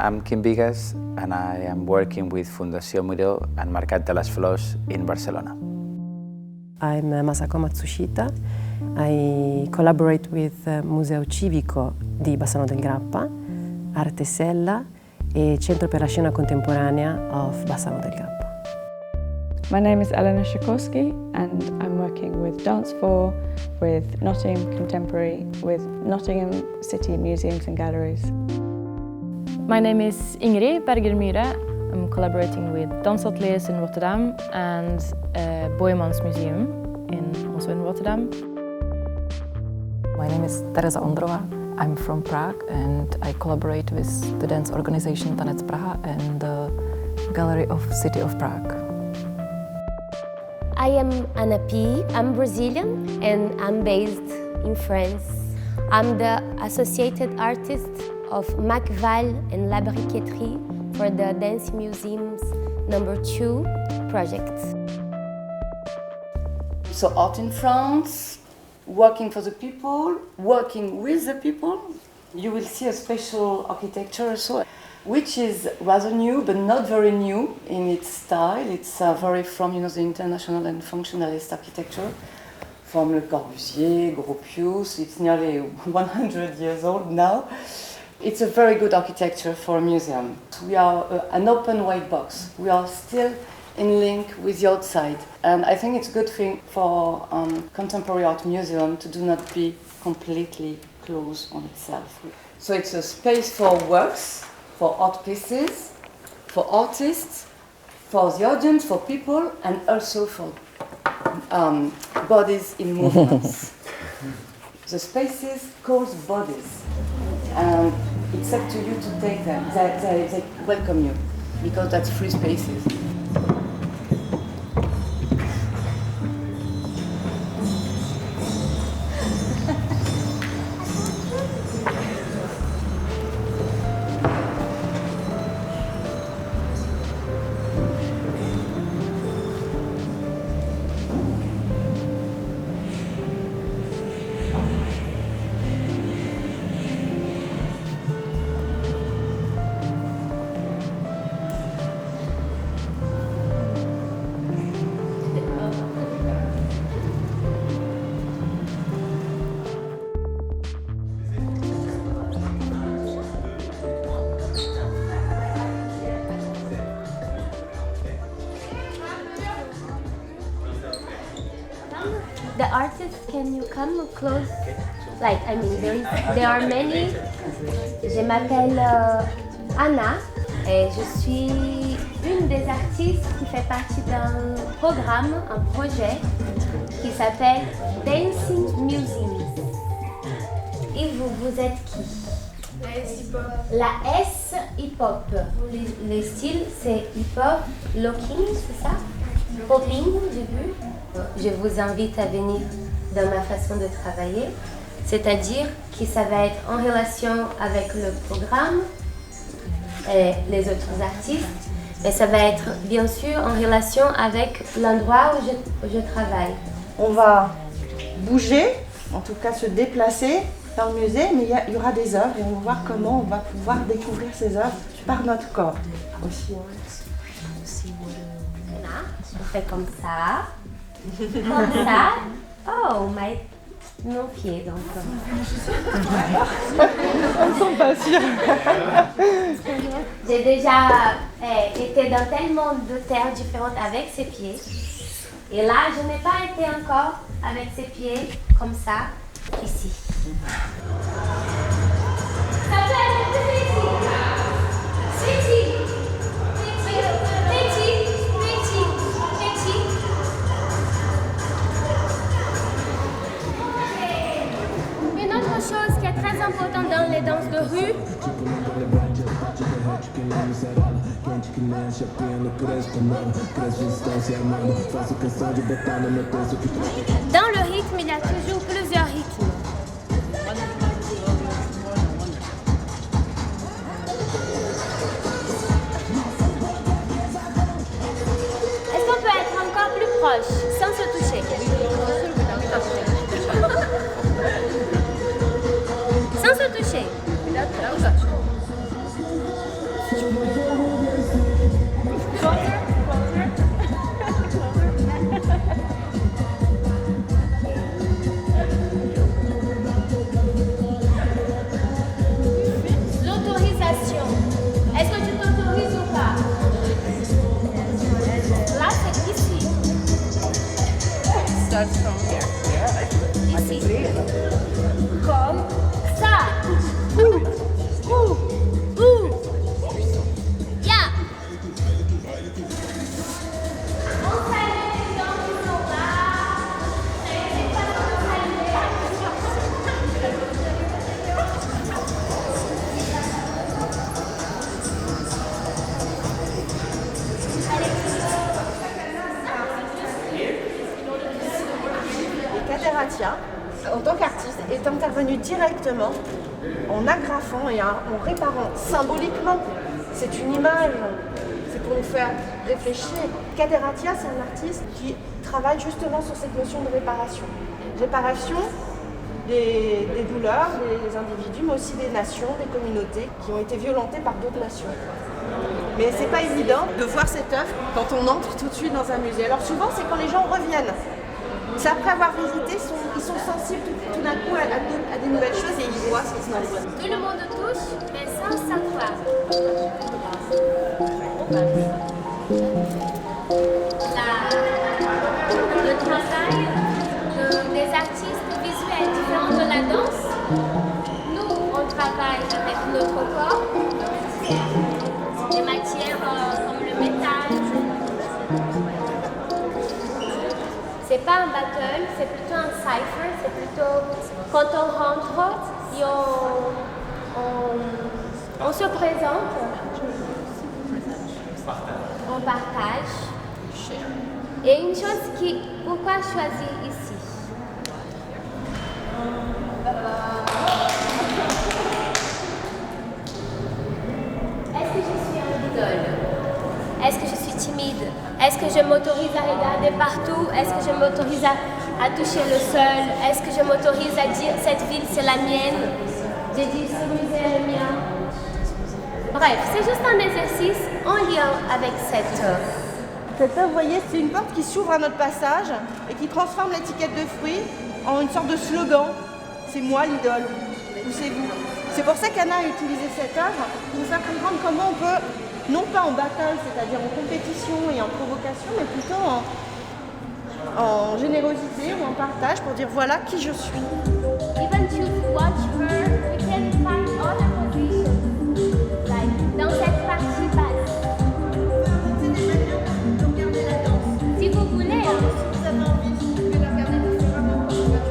I'm Kim Vigues, and I am working with Fundació Miró and Mercat de les Flors in Barcelona. I'm Masako Matsushita. I collaborate with Museo Civico di Bassano del Grappa, Arte Sella e Centro per la Scena Contemporanea of Bassano del Grappa. My name is Elena Sikorski and I'm working with Dance 4, with Nottingham Contemporary, with Nottingham City Museums and Galleries. My name is Ingrid Berger Myhre. I'm collaborating with Dansateliers in Rotterdam and Boijmans Museum also in Rotterdam. My name is Teresa Ondrova. I'm from Prague and I collaborate with the dance organization Tanec Praha and the Gallery of City of Prague. I am Anna P. I'm Brazilian and I'm based in France. I'm the associated artist of Macval and La Briqueterie for the Dance Museum's #2 project. So art in France, working for the people, working with the people. You will see a special architecture also, which is rather new, but not very new in its style. It's very from the international and functionalist architecture, from Le Corbusier, Gropius. It's nearly 100 years old now. It's a very good architecture for a museum. We are an open white box. We are still in link with the outside. And I think it's a good thing for contemporary art museum to do not be completely closed on itself. So it's a space for works, for art pieces, for artists, for the audience, for people, and also for bodies in movements. The spaces called bodies. And it's up to you to take them. They welcome you, because that's free spaces. The artists, can you come close? There are many. Je m'appelle Anna et je suis une des artistes qui fait partie d'un programme, un projet qui s'appelle Dancing Museums. Et vous êtes qui? La S hip-hop. La S hip-hop. Les styles, c'est hip-hop, locking, c'est ça? Popping, j'ai vu. Je vous invite à venir dans ma façon de travailler, c'est-à-dire que ça va être en relation avec le programme et les autres artistes, et ça va être bien sûr en relation avec l'endroit où je travaille. On va bouger, en tout cas se déplacer dans le musée, mais il y aura des œuvres et on va voir comment on va pouvoir découvrir ces œuvres par notre corps aussi. Là, on fait comme ça. Comme ça. Oh, nos pieds. Donc, On ne sont pas sûrs. j'ai déjà été dans tellement de terres différentes avec ses pieds. Et là, je n'ai pas été encore avec ses pieds comme ça, ici. Ça peut être petit. Une autre chose qui est très importante dans les danses de rue, dans le rythme, il y a toujours plusieurs rythmes. Est-ce qu'on peut être encore plus proche, sans se toucher? Sans se toucher. L'autorisation. Est-ce que tu t'autorises ou pas? Là, c'est ici. Ici. Comme ça. Ya. On salue les gens qui sont là. Et Kaderatia, en tant qu'artiste, est intervenue directement en agrafant et en réparant symboliquement. C'est une image, c'est pour nous faire réfléchir. Kaderatia, c'est un artiste qui travaille justement sur cette notion de réparation. Réparation des douleurs des individus, mais aussi des nations, des communautés qui ont été violentées par d'autres nations. Mais c'est pas évident de voir cette œuvre quand on entre tout de suite dans un musée. Alors souvent, c'est quand les gens reviennent. C'est après avoir visité, ils sont sensibles tout d'un coup à des nouvelles choses et ils voient ce qui se passe. Tout le monde touche, mais sans savoir. Le travail des artistes visuels différents de la danse, nous, on travaille avec notre corps, des matières comme le métal. C'est pas un battle, c'est plutôt un cypher, c'est plutôt quand on rentre et on se présente, on partage. Et une chose pourquoi choisir ici? Est-ce que je suis un idole? Est-ce que je suis timide? Est-ce que je m'autorise à regarder partout? Est-ce que je m'autorise à toucher le sol? Est-ce que je m'autorise à dire cette ville c'est la mienne? J'ai dit ce musée est le mien. Bref, c'est juste un exercice en lien avec cette œuvre. Cette œuvre, vous voyez, c'est une porte qui s'ouvre à notre passage et qui transforme l'étiquette de fruits en une sorte de slogan. C'est moi l'idole, ou c'est vous. C'est pour ça qu'Anna a utilisé cette œuvre pour vous faire comprendre comment on peut, non pas en battle, c'est-à-dire en compétition et en provocation, mais plutôt en générosité ou en partage pour dire voilà qui je suis. Even to watch her, we can find other positions, like dans cette partie basse. Si vous voulez, hein. Si vous avez envie, vous pouvez la regarder différemment quand vous la jouez.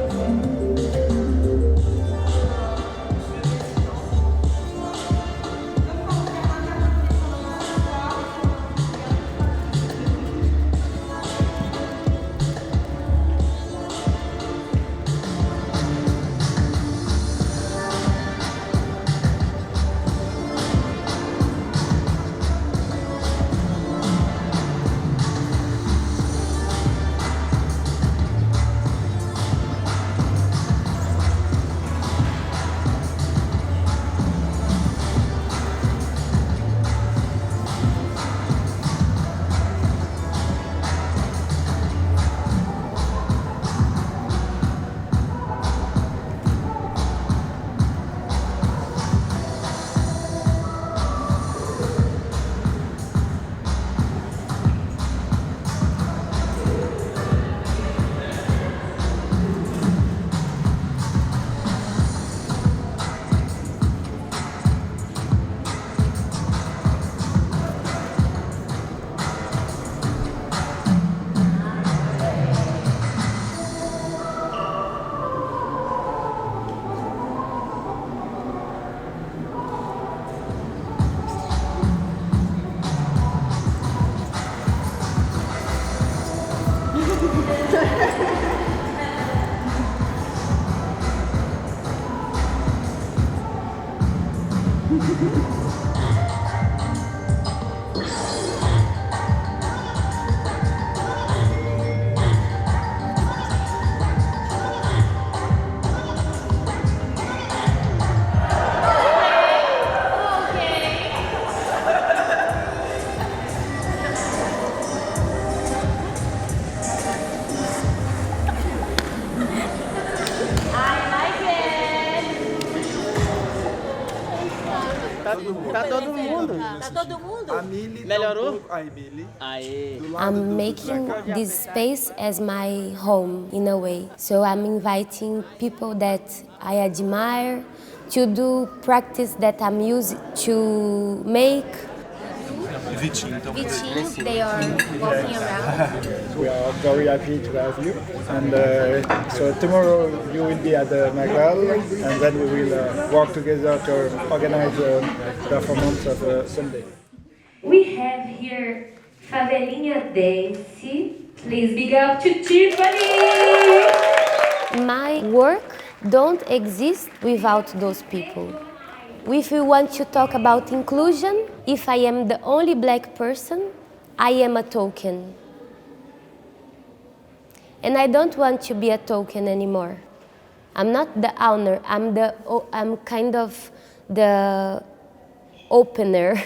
Tá todo mundo. Tá todo mundo? A Mili Melhorou? Ai, Mili. Aê. I'm making this space as my home in a way. So I'm inviting people that I admire to do practice that I'm used to make. Vitry, they are walking around. We are very happy to have you. And so tomorrow you will be at the Magal, and then we will work together to organize the performance of Sunday. We have here Favelinha Dance. Please big up to Tiffany! My work don't exist without those people. If we want to talk about inclusion, if I am the only black person, I am a token. And I don't want to be a token anymore. I'm not the owner, I'm kind of the opener.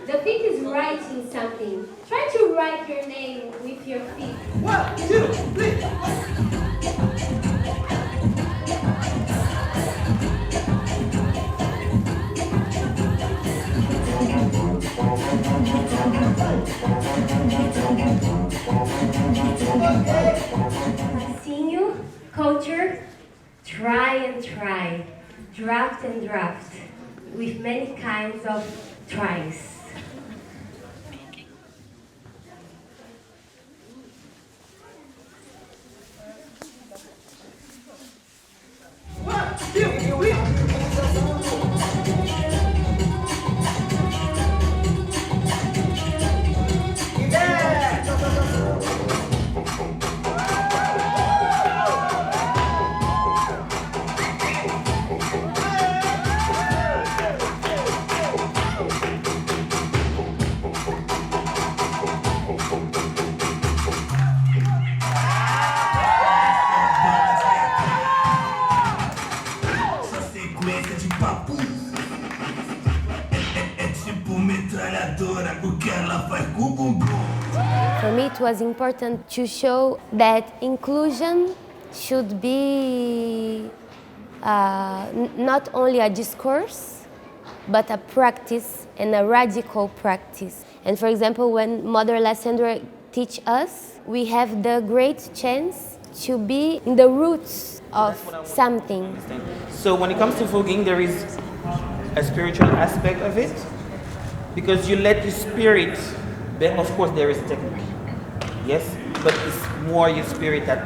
The feet is writing something. Try to write your name with your feet. 1, 2, 3. Passinho, culture, try and try, draft and draft, with many kinds of tries. For me, it was important to show that inclusion should be not only a discourse, but a practice and a radical practice. And for example, when Mother Alessandra teach us, we have the great chance to be in the roots of something. So when it comes to voguing, there is a spiritual aspect of it, because you let the spirit, then of course there is technique, yes, but it's more your spirit that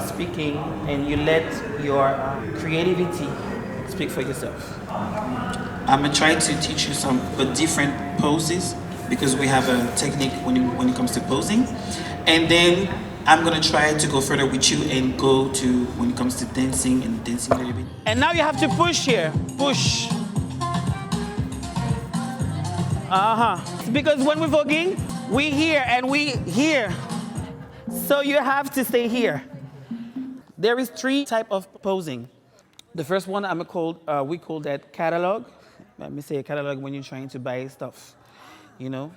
speaking, and you let your creativity speak for yourself. I'm gonna try to teach you some different poses, because we have a technique when it comes to posing, and then I'm gonna try to go further with you and go to when it comes to dancing and dancing a little bit. And now you have to push here, push. Because when we're voguing, we hear and we hear. So you have to stay here. There is 3 types of posing. The first one we call that catalog. Let me say a catalog when you're trying to buy stuff, you know.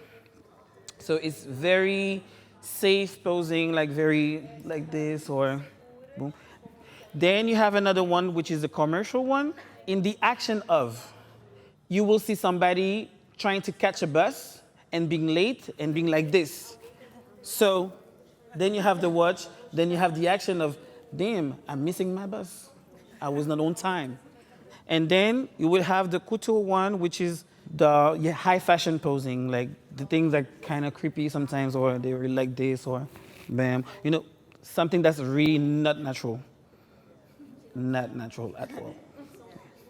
So it's very safe posing, like this or boom. Then you have another one, which is the commercial one. In the action of, you will see somebody trying to catch a bus and being late and being like this. So then you have the watch, then you have the action of, damn, I'm missing my bus. I was not on time. And then you will have the couture one, which is the high fashion posing, like the things that kind of creepy sometimes, or they were like this, or bam. You know, something that's really not natural. Not natural at all.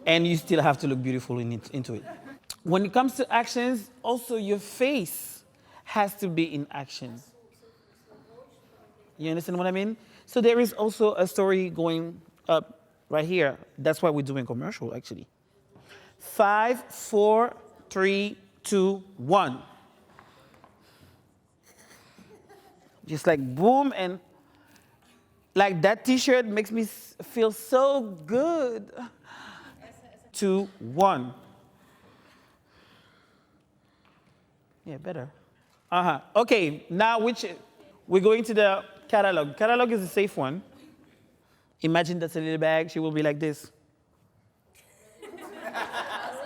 And you still have to look beautiful into it. When it comes to actions, also your face has to be in action. You understand what I mean? So there is also a story going up right here. That's why we're doing commercial, actually. 5, 4, 3, 2, 1. Just like boom, and like that t-shirt makes me feel so good. 2, 1. Yeah, better. Okay, now we're going to the catalog. Catalog is a safe one. Imagine that's a little bag. She will be like this.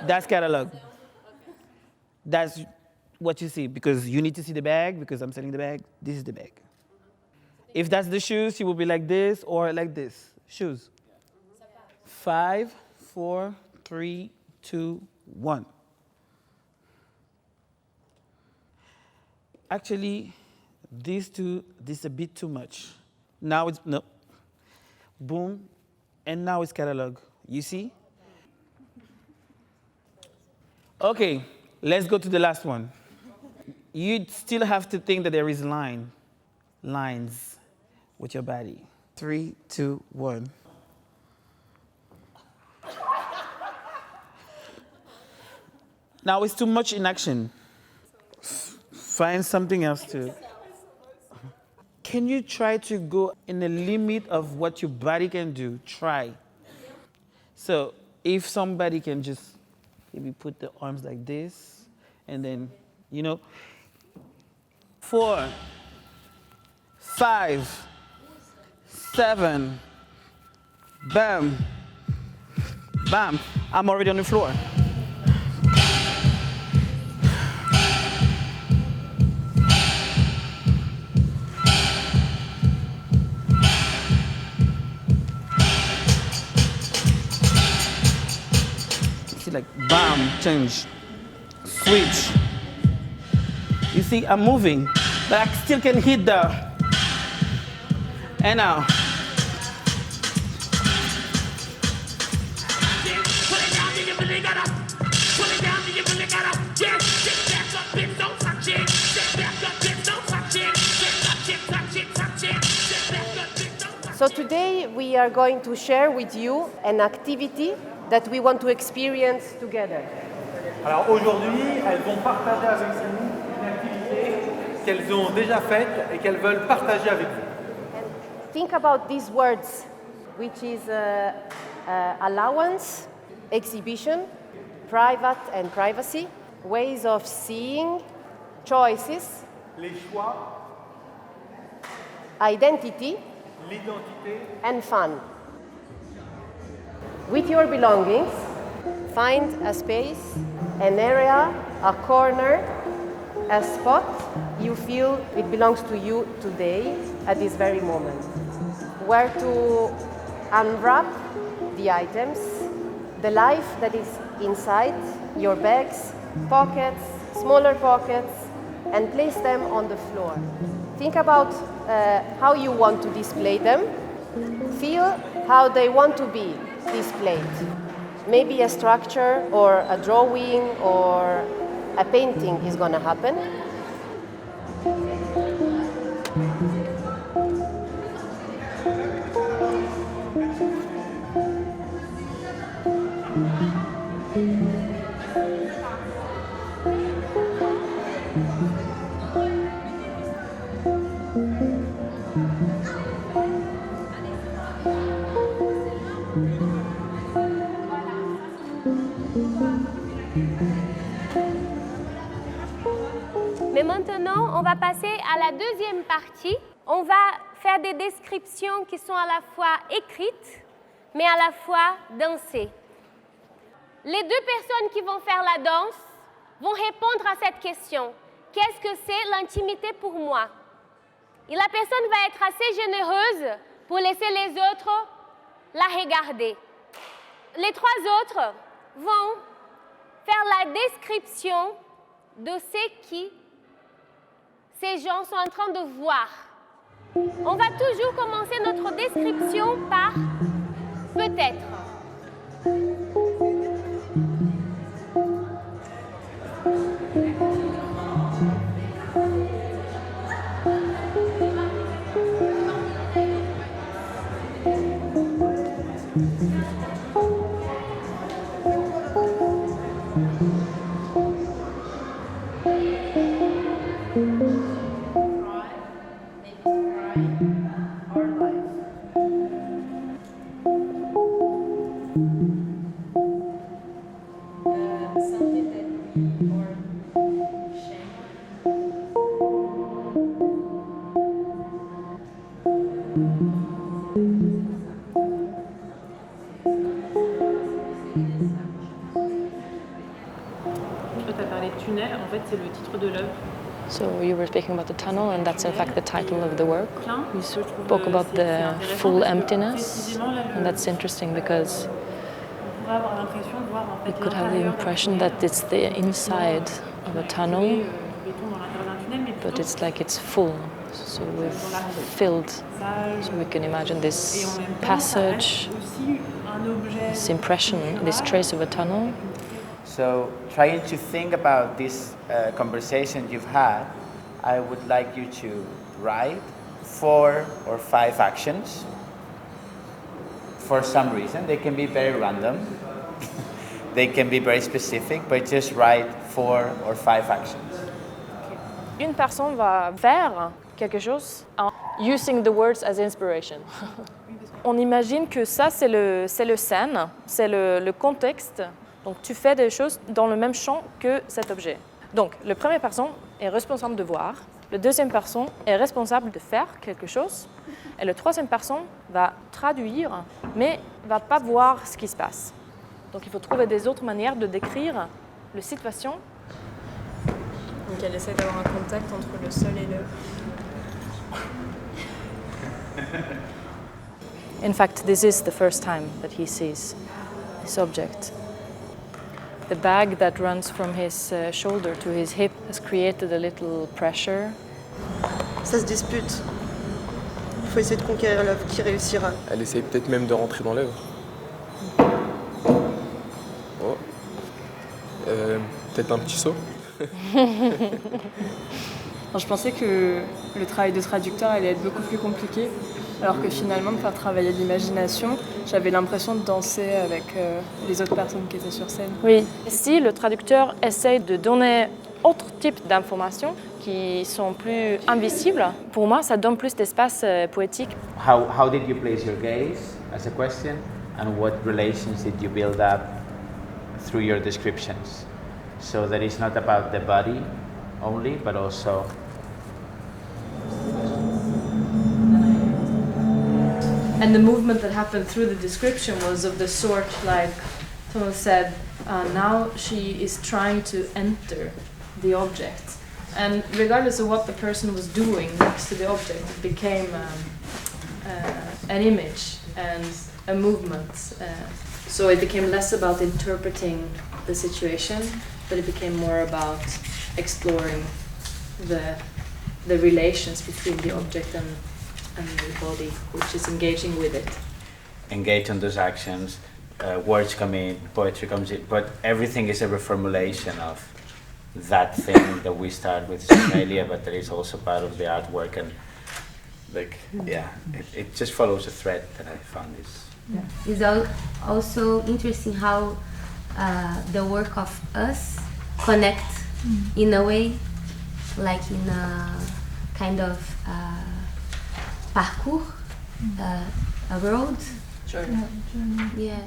That's catalog. That's what you see, because you need to see the bag, because I'm selling the bag. This is the bag. If that's the shoes, she will be like this or like this. Shoes. 5, 4, 3, 2, 1. Actually, this is a bit too much. Now it's, no. Boom, and now it's catalog. You see? Okay, let's go to the last one. You still have to think that there is lines with your body. 3, 2, 1. Now it's too much in action. Find something else to. Can you try to go in the limit of what your body can do? Try. So if somebody can just maybe put the arms like this, and then, 4, 5, 7, bam, bam. I'm already on the floor. Like bam, change, switch. You see, I'm moving, but I still can hit the. And now. So today we are going to share with you an activity that we want to experience together. Alors aujourd'hui, elles vont partager avec nous une activité qu'elles ont déjà faite et qu'elles veulent partager avec vous. And think about these words, which is allowance, exhibition, private and privacy, ways of seeing, choices, les choix, identity, l'identité, and fun. With your belongings, find a space, an area, a corner, a spot you feel it belongs to you today at this very moment. Where to unwrap the items, the life that is inside your bags, pockets, smaller pockets, and place them on the floor. Think about how you want to display them. Feel how they want to be displayed. Maybe a structure or a drawing or a painting is going to happen. Mais maintenant, on va passer à la deuxième partie. On va faire des descriptions qui sont à la fois écrites, mais à la fois dansées. Les deux personnes qui vont faire la danse vont répondre à cette question. Qu'est-ce que c'est l'intimité pour moi? Et la personne va être assez généreuse pour laisser les autres la regarder. Les trois autres vont faire la description de ce que ces gens sont en train de voir. On va toujours commencer notre description par peut-être. So you were speaking about the tunnel, and that's in fact the title of the work. You spoke about the full emptiness, and that's interesting because you could have the impression that it's the inside of a tunnel, but it's like it's full. So we've filled, so we can imagine this passage, this impression, this trace of a tunnel. So trying to think about this conversation you've had, I would like you to write 4 or 5 actions for some reason. They can be very random, they can be very specific, but just write 4 or 5 actions. Une personne va vers quelque chose en using the words as inspiration. On imagine que ça, c'est le scène, c'est le contexte. Donc tu fais des choses dans le même champ que cet objet. Donc la première personne est responsable de voir, la deuxième personne est responsable de faire quelque chose, et la troisième personne va traduire, mais ne va pas voir ce qui se passe. Donc il faut trouver des autres manières de décrire la situation. Donc elle essaie d'avoir un contact entre le sol et le... In fact, this is the first time that he sees this object. The bag that runs from his shoulder to his hip has created a little pressure. Ça se dispute. Il faut essayer de conquérir l'œuvre, qui réussira. Elle essaye peut-être même de rentrer dans l'œuvre. Oh. Peut-être un petit saut. Je pensais que le travail de traducteur allait être beaucoup plus compliqué, alors que finalement, de faire travailler l'imagination, j'avais l'impression de danser avec les autres personnes qui étaient sur scène. Oui, si le traducteur essaie de donner autre type d'informations qui sont plus invisibles, pour moi, ça donne plus d'espace poétique. How did you place your gaze as a question, and what relations did you build up through your descriptions? So that it's not about the body only, but also and the movement that happened through the description was of the sort like someone said, now she is trying to enter the object. And regardless of what the person was doing next to the object, it became an image and a movement. So it became less about interpreting the situation, but it became more about exploring the relations between the object and the body, which is engaging with it. engage on those actions, words come in, poetry comes in, but everything is a reformulation of that thing that we start with Somalia, but that is also part of the artwork, and like, yeah, it just follows a thread that I found is. Yeah. It's also interesting how the work of us connect in a way, like in a kind of parcours, a road. Sure. Yeah.